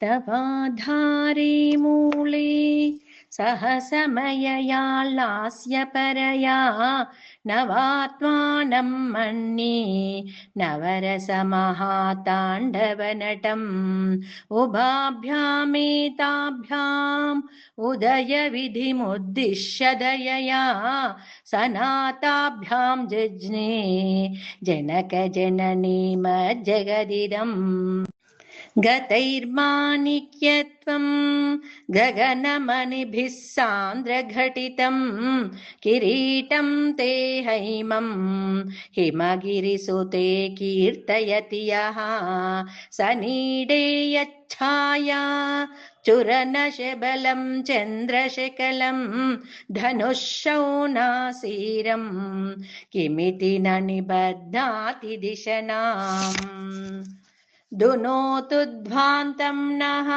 तवाधारे मूले सहसमयया लास्यपरया नवात्मानं मन्ये नवरसमहाताण्डवनटम् उभाभ्यामेताभ्याम् उदयविधिमुद्दिश्य दयया सनाताभ्यां जज्ञे जनकजननीमज्जगदिदम् गतैर्माणिक्यत्वं गगनमणिभिः सान्द्रघटितं किरीटं ते हैमं हिमगिरिसुते कीर्तयति यः सनीडे यच्छाया चुरनशबलं चन्द्रशकलं धनुःशौनासीरं किमिति न निबध्नाति दिशनाम् दुनोतु ध्वान्तं नः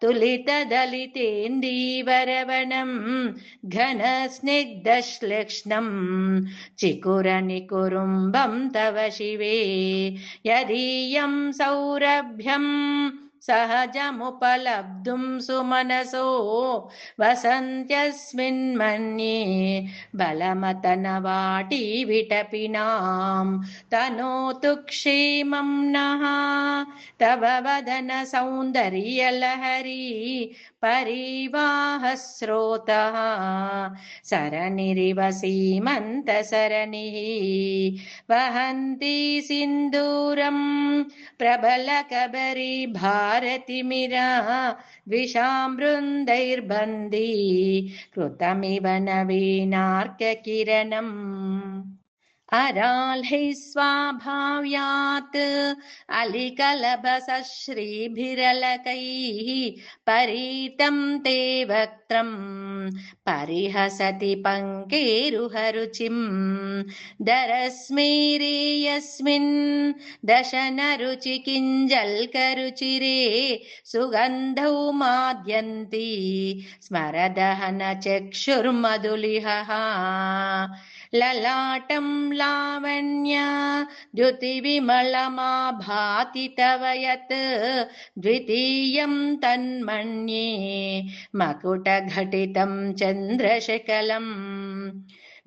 तुलितदलितेन्दीवरवनं घनस्निग्धश्लक्ष्णं चिकुरनिकुरुम्बं तव शिवे यदीयं सौरभ्यं सहजमुपलब्धुं सुमनसो वसन्त्यस्मिन्मन्ये बलमतनवाटी विटपिनां तनोतु क्षेमं नः तव वदन सौन्दर्यलहरी परिवाहस्रोतः सरनिरिव सीमन्तसरणिः वहन्ती सिन्दूरं प्रबलकबरी भारतिमिरा द्विषामृन्दैर्बन्दी कृतमिव नवीनार्ककिरणम् अराल्हैः स्वाभाव्यात् अलिकलभसश्रीभिरलकैः परीतं ते वक्त्रं परिहसति पङ्केरुहरुचिं दरस्मेरे यस्मिन् दशनरुचि किञ्जल्करुचिरे सुगन्धौ माद्यन्ति स्मरदहन चक्षुर्मधुलिहः ललाटं लावण्य द्युतिविमलमाभाति तव यत् द्वितीयं तन्मन्ये मकुटघटितं चन्द्रशकलम्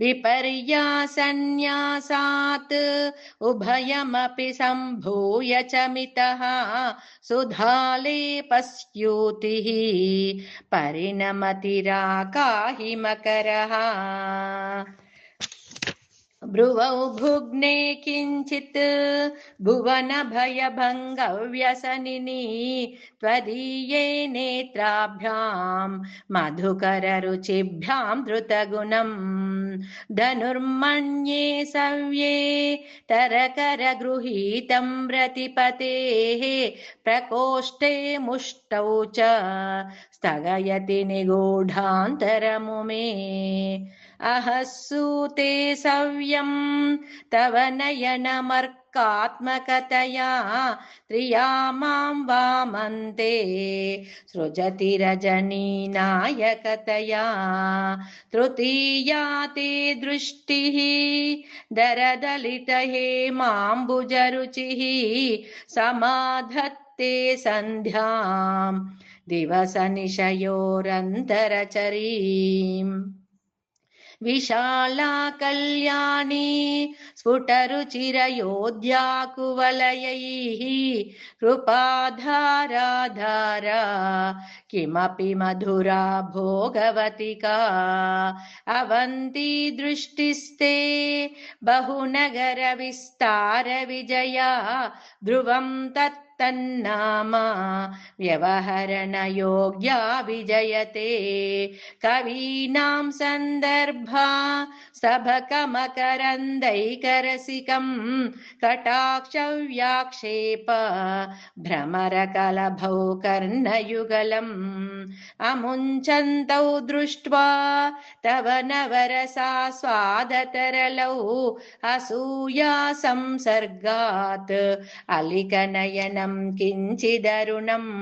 विपर्यासन्न्यासात् उभयमपि सम्भूय च मितः सुधालेपस्यूतिः परिणमतिराकाहि मकरः भ्रुवौ भुग्ने किञ्चित् भुवनभयभङ्गव्यसनिनी त्वदीये नेत्राभ्यां मधुकररुचिभ्यां धृतगुणं धनुर्मण्ये सव्ये तरकरगृहीतं रतिपतेः प्रकोष्ठे मुष्टौ च स्थगयति निगूढान्तरमुमे अहस्सूते सव्यं तव नयनमर्कात्मकतया त्रिया मां वामन्ते सृजति रजनीनायकतया तृतीया ते दृष्टिः दरदलितहेमाम्बुजरुचिः समाधत्ते सन्ध्यां दिवसनिशयोरन्तरचरीम् विशाला कल्याणी स्फुटरुचिरयोध्याकुवलयैः कृपाधाराधारा किमपि मधुरा भोगवतिका अवन्ती दृष्टिस्ते बहुनगरविस्तारविजया ध्रुवं तन्नाम व्यवहरणयोग्या विजयते कवीनां सन्दर्भा सभकमकरन्दैकरसिकं कटाक्षव्याक्षेप भ्रमरकलभौ कर्णयुगलम् अमुञ्चन्तौ दृष्ट्वा तव नवरसास्वादतरलौ असूया संसर्गात् अलिकनयनं किञ्चिदरुणम्